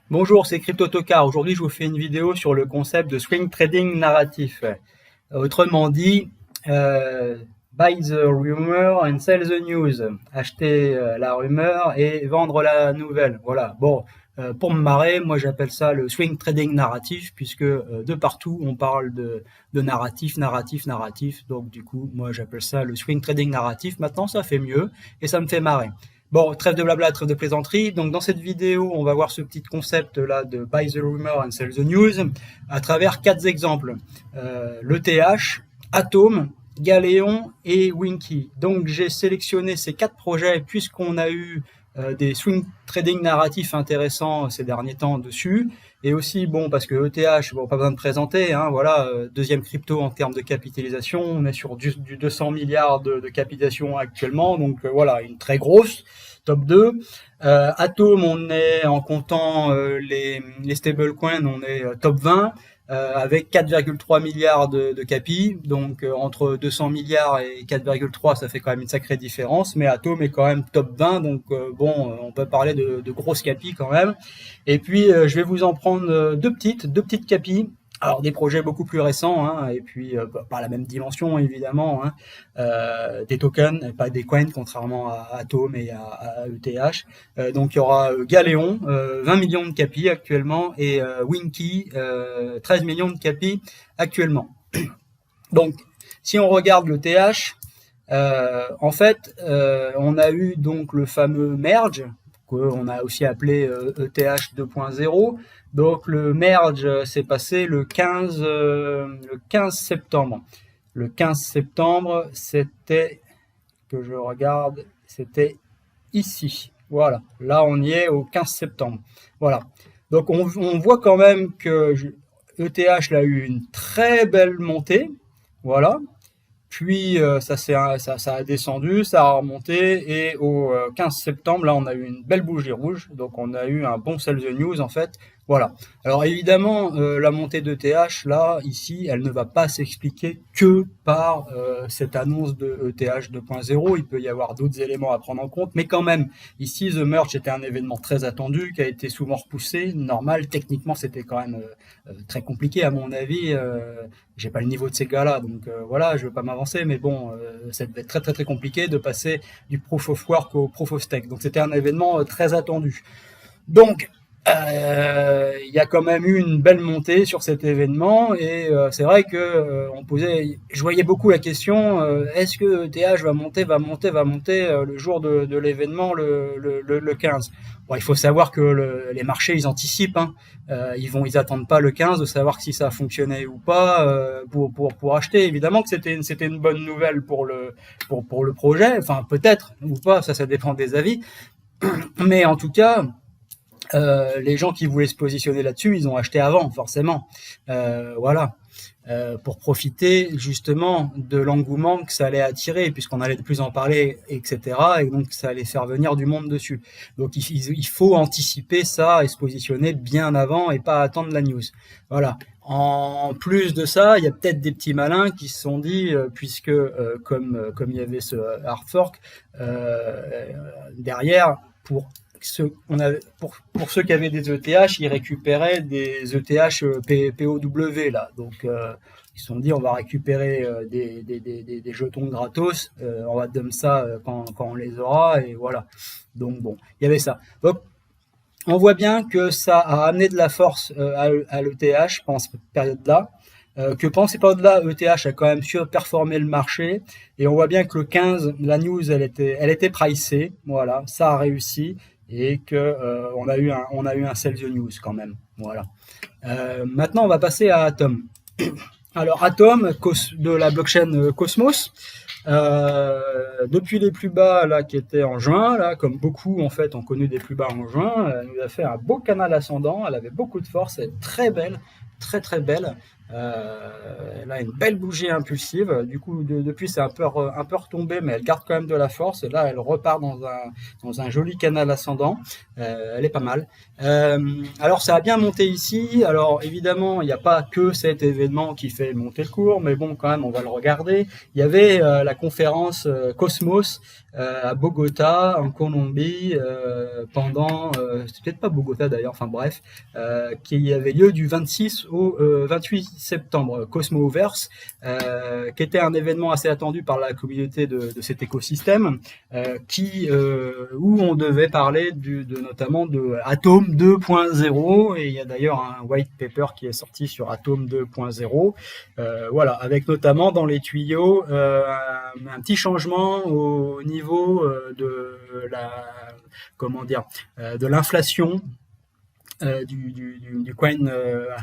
Bonjour, c'est CryptoToka. Aujourd'hui, je vous fais une vidéo sur le concept de swing trading narratif. Autrement dit, euh, buy the rumor and sell the news. Acheter la rumeur et vendre la nouvelle. Voilà. Bon, pour me marrer, moi j'appelle ça le swing trading narratif, puisque de partout on parle de narratif, narratif, narratif. Donc du coup, moi j'appelle ça le swing trading narratif. Maintenant, ça fait mieux et ça me fait marrer. Bon, trêve de blabla, trêve de plaisanterie. Donc, dans cette vidéo, on va voir ce petit concept-là de buy the rumor and sell the news à travers quatre exemples. L'ETH, Atom, Galéon et Winky. Donc, j'ai sélectionné ces quatre projets puisqu'on a eu des swing trading narratifs intéressants ces derniers temps dessus. Et aussi, bon, parce que ETH, bon, pas besoin de présenter, hein, voilà, deuxième crypto en termes de capitalisation, on est sur du 200 milliards de capitalisation actuellement, donc voilà, une très grosse, top 2. Atom, on est en comptant les stablecoins, on est top 20 avec 4,3 milliards de capi. Donc entre 200 milliards et 4,3, ça fait quand même une sacrée différence. Mais Atom est quand même top 20, donc bon, on peut parler de grosses capis quand même. Et puis je vais vous en prendre deux petites capis. Alors des projets beaucoup plus récents, hein, et puis pas la même dimension évidemment, hein, des tokens, pas des coins, contrairement à Atom et à ETH. Donc il y aura Galéon, 20 millions de capis actuellement, et Winky, 13 millions de capis actuellement. Donc si on regarde le TH, en fait, on a eu donc le fameux merge, qu'on a aussi appelé ETH 2.0. Donc le merge s'est passé le 15 septembre. Le 15 septembre, c'était, que je regarde, c'était ici. Voilà, là on y est au 15 septembre. Voilà. Donc on voit quand même que ETH a eu une très belle montée. Voilà. Puis ça a descendu, ça a remonté et au 15 septembre, là, on a eu une belle bougie rouge, donc on a eu un bon sell the news en fait. Voilà. Alors évidemment, la montée de TH, là, ici, elle ne va pas s'expliquer que par cette annonce de ETH 2.0. Il peut y avoir d'autres éléments à prendre en compte, mais quand même, ici, The Merge était un événement très attendu, qui a été souvent repoussé. Normal, techniquement, c'était quand même très compliqué à mon avis. J'ai pas le niveau de ces gars-là, donc voilà, je veux pas m'avancer, mais bon, ça devait être très très très compliqué de passer du proof of work au proof of stake. Donc c'était un événement très attendu. Donc il y a quand même eu une belle montée sur cet événement et c'est vrai que je voyais beaucoup la question est-ce que ETH va monter le jour de l'événement le 15. Bon, il faut savoir que les marchés ils anticipent, hein. Ils attendent pas le 15 de savoir si ça a fonctionné ou pas pour acheter. Évidemment que c'était une bonne nouvelle pour le projet, enfin peut-être ou pas, ça dépend des avis, mais en tout cas les gens qui voulaient se positionner là-dessus, ils ont acheté avant, forcément. Voilà. Pour profiter justement de l'engouement que ça allait attirer, puisqu'on allait de plus en parler, etc. Et donc ça allait faire venir du monde dessus. Donc il faut anticiper ça et se positionner bien avant et pas attendre la news. Voilà. En plus de ça, il y a peut-être des petits malins qui se sont dit, puisque comme il y avait ce hard fork derrière, pour ceux qui avaient des ETH, ils récupéraient des ETH POW là. Donc ils se sont dit on va récupérer des jetons gratos, on va donner ça quand on les aura et voilà. Donc bon, il y avait ça. Donc on voit bien que ça a amené de la force à l'ETH pendant cette période-là. Que pendant ces périodes-là, ETH a quand même surperformé le marché. Et on voit bien que le 15, la news, elle était pricée. Voilà, ça a réussi. Et que on a eu un sell the news quand même. Voilà. Maintenant, on va passer à Atom. Alors Atom de la blockchain Cosmos, depuis les plus bas là qui étaient en juin, là comme beaucoup en fait ont connu des plus bas en juin, elle nous a fait un beau canal ascendant, elle avait beaucoup de force, elle est très belle, très très belle. Elle a une belle bougie impulsive. Du coup, depuis, c'est un peu retombé, mais elle garde quand même de la force. Et là, elle repart dans un joli canal ascendant. Elle est pas mal. Alors, ça a bien monté ici. Alors, évidemment, il n'y a pas que cet événement qui fait monter le cours, mais bon, quand même, on va le regarder. Il y avait la conférence Cosmos à Bogota, en Colombie, pendant, c'est peut-être pas Bogota d'ailleurs, enfin bref, qui avait lieu du 26 au 28 septembre, Cosmoverse, qui était un événement assez attendu par la communauté de cet écosystème, où on devait parler notamment de Atom 2.0, et il y a d'ailleurs un white paper qui est sorti sur Atom 2.0, voilà, avec notamment dans les tuyaux un petit changement au niveau de la, comment dire, de l'inflation du coin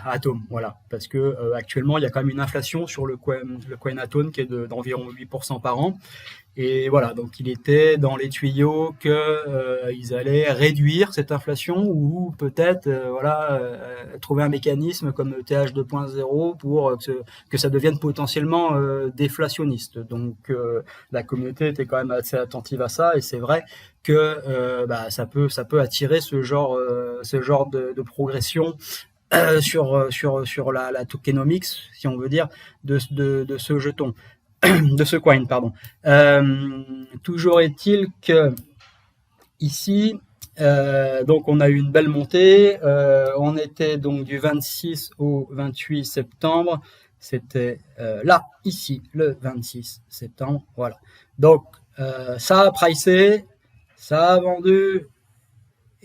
Atom, voilà, parce que actuellement il y a quand même une inflation sur le coin Atom qui est d'environ 8% par an. Et voilà, donc il était dans les tuyaux que ils allaient réduire cette inflation ou peut-être trouver un mécanisme comme le TH 2.0 pour que ça devienne potentiellement déflationniste. Donc la communauté était quand même assez attentive à ça et c'est vrai que ça peut attirer ce genre de progression sur la tokenomics, si on veut dire, de ce jeton. De ce coin, pardon. Toujours est-il que ici, donc on a eu une belle montée. On était donc du 26 au 28 septembre. C'était là, ici, le 26 septembre. Voilà. Donc ça a pricé, ça a vendu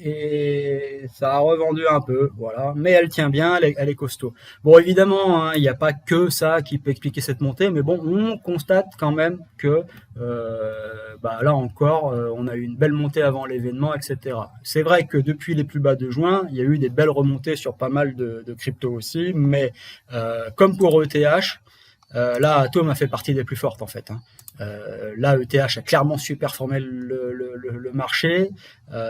et ça a revendu un peu, voilà. Mais elle tient bien, elle est costaud. Bon, évidemment, hein, il n'y a pas que ça qui peut expliquer cette montée, mais bon, on constate quand même que là encore, on a eu une belle montée avant l'événement, etc. C'est vrai que depuis les plus bas de juin, il y a eu des belles remontées sur pas mal de cryptos aussi, mais comme pour ETH, là, Atom a fait partie des plus fortes en fait. Hein. Là, ETH a clairement superformé le marché.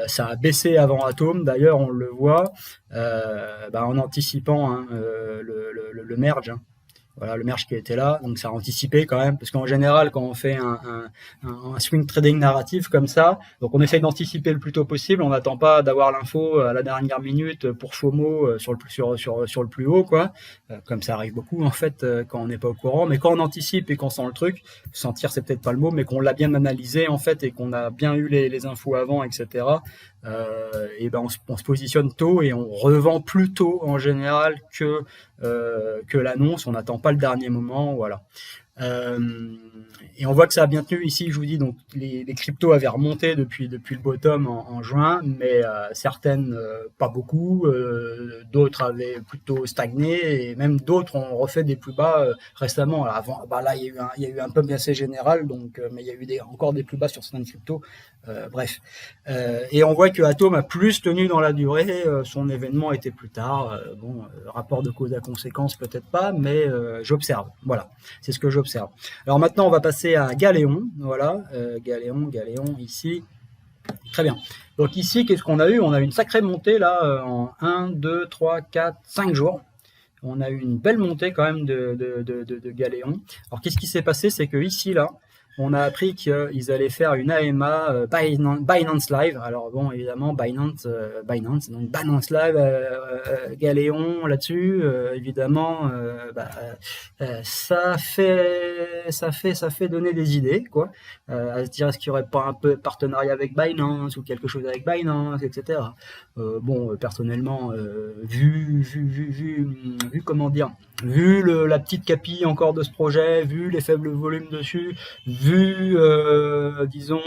Ça a baissé avant Atom, d'ailleurs, on le voit, en anticipant hein, le merge. Hein. Voilà, le merge qui était là, donc ça a anticipé quand même, parce qu'en général, quand on fait un swing trading narratif comme ça, donc on essaye d'anticiper le plus tôt possible, on n'attend pas d'avoir l'info à la dernière minute pour FOMO sur le plus haut, quoi, comme ça arrive beaucoup en fait quand on n'est pas au courant, mais quand on anticipe et qu'on sent le truc, sentir c'est peut-être pas le mot, mais qu'on l'a bien analysé en fait et qu'on a bien eu les infos avant, etc. On se positionne tôt et on revend plus tôt en général que l'annonce. On n'attend pas le dernier moment, voilà. Et on voit que ça a bien tenu ici, je vous dis, donc les cryptos avaient remonté depuis le bottom en juin, mais certaines pas beaucoup, d'autres avaient plutôt stagné et même d'autres ont refait des plus bas récemment. Alors avant, là il y a eu un pump assez général, donc mais il y a eu encore des plus bas sur certaines cryptos. Bref, et on voit que Atom a plus tenu dans la durée. Son événement était plus tard. Rapport de cause à conséquence peut-être pas, mais j'observe. Voilà, c'est ce que j'observe. Alors maintenant, on va passer à Galéon. Voilà, Galéon ici. Très bien. Donc ici, qu'est-ce qu'on a eu? On a eu une sacrée montée là en 1, 2, 3, 4, 5 jours. On a eu une belle montée quand même de Galéon. Alors qu'est-ce qui s'est passé? C'est que ici là, on a appris qu'ils allaient faire une AMA Binance Live. Alors bon, évidemment, Binance, donc Binance Live, Galéon là-dessus, évidemment, ça fait donner des idées, quoi. À se dire, est-ce qu'il n'y aurait pas un peu de partenariat avec Binance ou quelque chose avec Binance, etc. Personnellement, vu comment dire, vu la petite capille encore de ce projet, vu les faibles volumes dessus, vu disons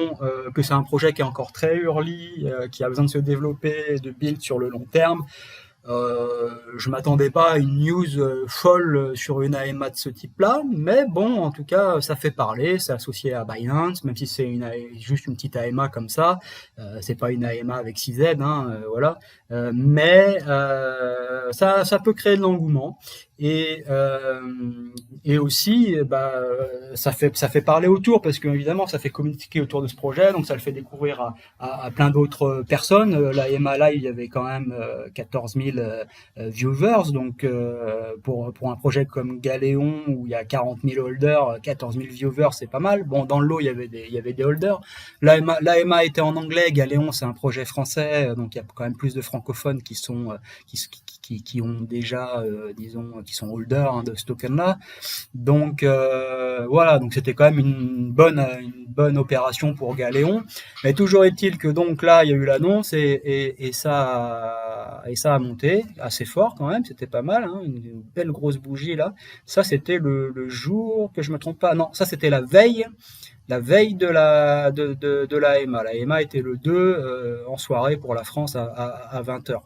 que c'est un projet qui est encore très early, qui a besoin de se développer et de build sur le long terme, je m'attendais pas à une news folle sur une AMA de ce type-là, mais bon, en tout cas, ça fait parler, c'est associé à Binance, même si c'est juste une petite AMA comme ça, c'est pas une AMA avec 6Z, hein, voilà, mais ça peut créer de l'engouement. Et aussi, ça fait parler autour parce que évidemment, ça fait communiquer autour de ce projet, donc ça le fait découvrir à plein d'autres personnes. La AMA Live, il y avait quand même 14 000 000 viewers. Donc pour un projet comme Galéon où il y a 40 000 holders, 14 000 viewers, c'est pas mal. Bon, dans le lot il y avait des holders. L'AMA était en anglais, Galéon c'est un projet français, donc il y a quand même plus de francophones qui ont déjà, disons, qui sont holders de ce token-là. Donc voilà, donc c'était quand même une bonne opération pour Galéon. Mais toujours est-il que donc là, il y a eu l'annonce et ça a monté assez fort quand même. C'était pas mal, hein, une belle grosse bougie là. Ça, c'était le jour que je me trompe pas. Non, ça c'était la veille de la EMA. La EMA était le 2 en soirée pour la France à 20h.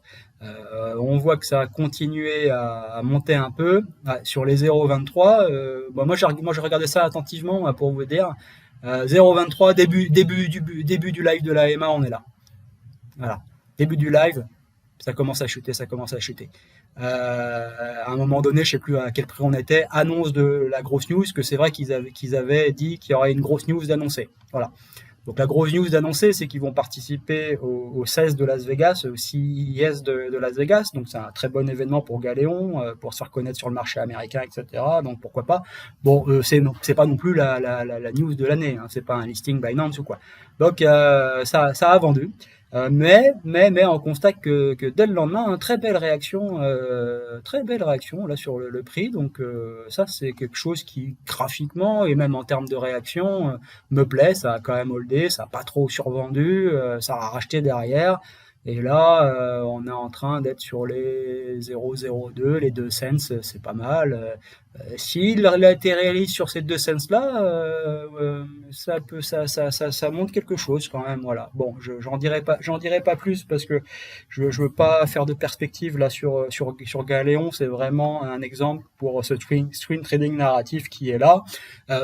On voit que ça a continué à monter un peu. Sur les 0,23, moi je regardais ça attentivement pour vous dire. 0,23, début du live de la EMA, on est là. Voilà. Début du live, ça commence à chuter. À un moment donné, je sais plus à quel prix on était, annonce de la grosse news, que c'est vrai qu'ils avaient dit qu'il y aurait une grosse news d'annoncer. Voilà. Donc la grosse news d'annoncer, c'est qu'ils vont participer au CES de Las Vegas, au CES de Las Vegas. Donc c'est un très bon événement pour Galéon, pour se faire connaître sur le marché américain, etc. Donc pourquoi pas. Bon, c'est pas non plus la news de l'année, hein. C'est pas un listing Binance ou quoi. Donc ça a vendu. Mais on constate que dès le lendemain, hein, très belle réaction là sur le prix. Donc ça c'est quelque chose qui graphiquement et même en termes de réaction me plaît. Ça a quand même holdé, ça a pas trop survendu, ça a racheté derrière. Et là, on est en train d'être sur les 0,02, les 2 cents, c'est pas mal. S'il a été réaliste sur ces 2 cents-là, ça montre quelque chose quand même. Voilà. Bon, j'en dirai pas plus parce que je veux pas faire de perspective là sur Galéon. C'est vraiment un exemple pour ce swing trading narratif qui est là.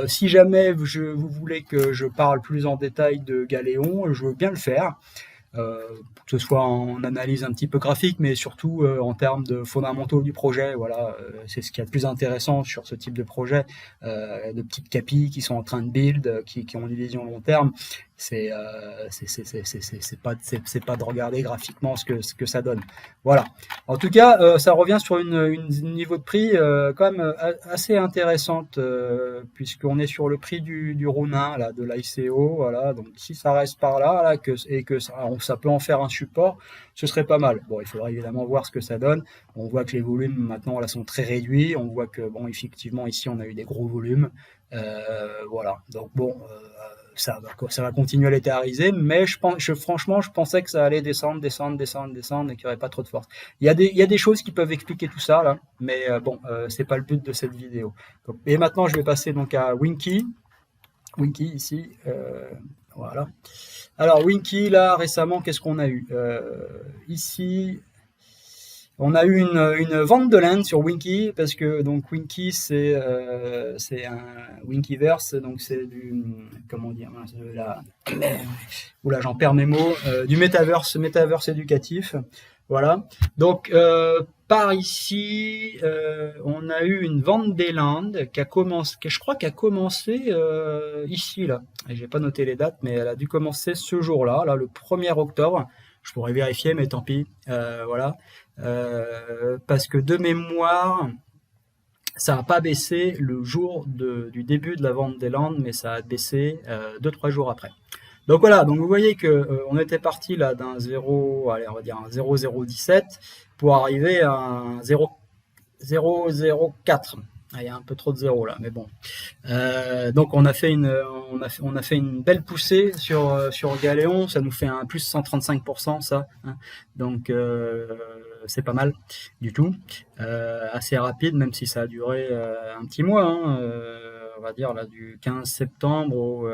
Si jamais vous voulez que je parle plus en détail de Galéon, je veux bien le faire. Que ce soit en analyse un petit peu graphique, mais surtout en termes de fondamentaux du projet. Voilà, c'est ce qu'il y a de plus intéressant sur ce type de projet, de petites capis qui sont en train de build, qui ont une vision long terme. C'est pas de regarder graphiquement ce que ça donne. Voilà. En tout cas, ça revient sur une niveau de prix quand même assez intéressante, puisqu'on est sur le prix du Ronin là, de l'ICO. Voilà. Donc si ça reste par là, et que ça peut en faire un support, ce serait pas mal. Bon, il faudra évidemment voir ce que ça donne. On voit que les volumes maintenant là sont très réduits. On voit que bon, effectivement ici on a eu des gros volumes. Voilà. Donc bon. Ça va continuer à l'éthériser, mais franchement, je pensais que ça allait descendre, et qu'il n'y aurait pas trop de force. Il y a des choses qui peuvent expliquer tout ça, là, mais bon, c'est pas le but de cette vidéo. Donc, et maintenant, je vais passer donc à Winky. Winky, ici, voilà. Alors, Winky, là, récemment, qu'est-ce qu'on a eu ici, on a eu une vente de land sur Winky parce que donc Winky c'est un Winkyverse, donc c'est du comment dire oula j'en perds mes mots, du metaverse éducatif, voilà. Donc par ici on a eu une vente des lands qui a commencé, je crois qu'elle a commencé ici là, et j'ai pas noté les dates, mais elle a dû commencer ce jour-là, là le 1er octobre. Je pourrais vérifier, mais tant pis. Voilà. Parce que de mémoire, ça n'a pas baissé le jour du début de la vente des lands, mais ça a baissé 2-3 jours après. Donc voilà, donc vous voyez que on était parti là d'un 0, allez, on va dire un 0,017 pour arriver à un 0,004. Il y a un peu trop de zéro là, mais bon. Donc on a fait une belle poussée sur Galéon, ça nous fait un plus 135% ça, hein. Donc c'est pas mal du tout, assez rapide, même si ça a duré un petit mois, hein, on va dire là du 15 septembre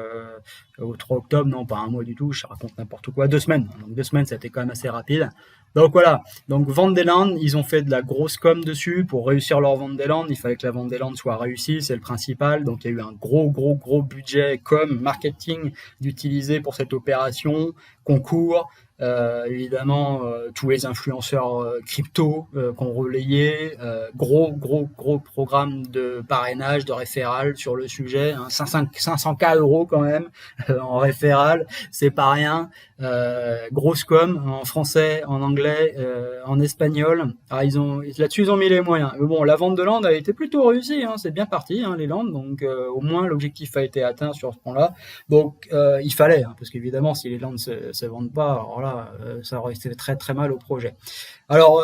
au 3 octobre, non pas un mois du tout, je raconte n'importe quoi, 2 semaines. Donc 2 semaines, ça a été quand même assez rapide. Donc voilà, donc vente des lands, ils ont fait de la grosse com dessus pour réussir leur vente des lands. Il fallait que la vente des lands soit réussie, c'est le principal. Donc il y a eu un gros budget com, marketing d'utiliser pour cette opération, concours, Évidemment, tous les influenceurs crypto qu'on relayait, gros programme de parrainage, de référal sur le sujet, hein, 500K € quand même en référal, c'est pas rien. Grosse com en français, en anglais, en espagnol. Alors là-dessus ils ont mis les moyens. Mais bon, la vente de land a été plutôt réussie, hein, c'est bien parti, hein, les landes, donc au moins l'objectif a été atteint sur ce point-là. Donc il fallait, hein, parce qu'évidemment si les landes se vendent pas, alors là ça aurait été très très mal au projet. Alors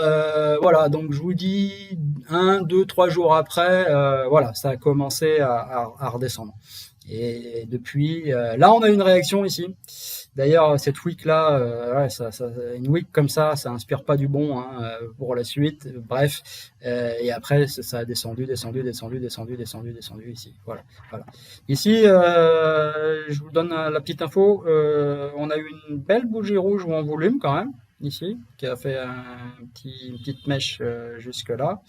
voilà, donc je vous dis 1, 2, 3 jours après, voilà, ça a commencé à redescendre. Et depuis, là on a une réaction ici. D'ailleurs, cette week-là, ouais, une week comme ça inspire pas du bon, hein, pour la suite. Bref, et après, ça a descendu ici. Voilà, voilà. Ici, je vous donne la petite info. On a eu une belle bougie rouge en volume quand même ici, qui a fait une petite mèche jusque là.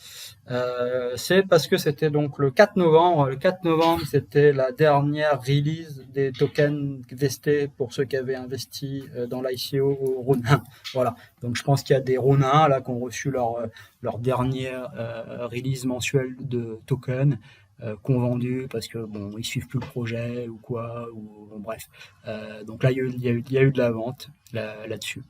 C'est parce que c'était donc le 4 novembre. Le 4 novembre, c'était la dernière release des tokens vestés pour ceux qui avaient investi dans l'ICO Ronin. Voilà. Donc je pense qu'il y a des Ronins là qui ont reçu leur dernière release mensuelle de tokens. Qu'on vendu parce que bon ils suivent plus le projet ou quoi ou bon, bref, donc là il y a eu de la vente là-dessus.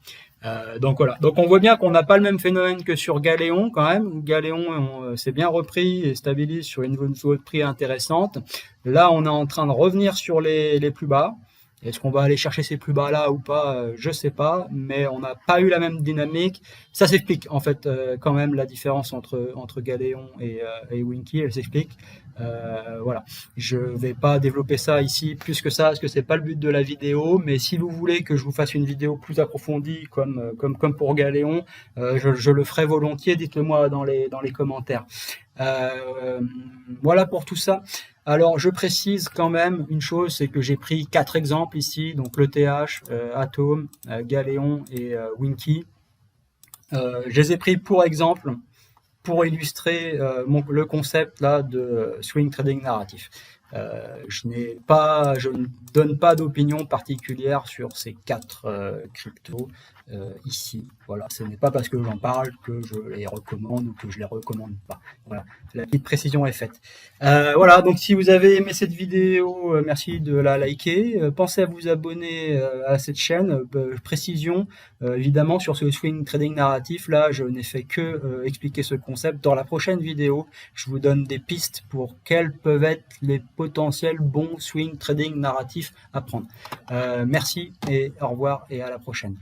Donc voilà, donc on voit bien qu'on n'a pas le même phénomène que sur Galéon quand même. Galéon s'est bien repris et stabilise sur une zone de prix intéressante. Là on est en train de revenir sur les plus bas. Est-ce qu'on va aller chercher ces plus bas là ou pas, je sais pas, mais on n'a pas eu la même dynamique. Ça s'explique en fait quand même la différence entre Galéon et Winky, elle s'explique. Voilà, je vais pas développer ça ici plus que ça parce que c'est pas le but de la vidéo, mais si vous voulez que je vous fasse une vidéo plus approfondie comme pour Galéon, je le ferai volontiers, dites-le moi dans les commentaires. Voilà pour tout ça. Alors je précise quand même une chose, c'est que j'ai pris 4 exemples ici, donc l'ETH, Atom, Galéon et Winky. Je les ai pris pour exemple pour illustrer le concept là de swing trading narratif. Je ne donne pas d'opinion particulière sur ces 4 cryptos ici. Voilà, ce n'est pas parce que j'en parle que je les recommande ou que je les recommande pas. Voilà, la petite précision est faite. Voilà, donc si vous avez aimé cette vidéo, merci de la liker. Pensez à vous abonner à cette chaîne. Précision, évidemment, sur ce swing trading narratif, là, je n'ai fait que expliquer ce concept. Dans la prochaine vidéo, je vous donne des pistes pour quels peuvent être les potentiels bons swing trading narratifs à prendre. Merci et au revoir et à la prochaine.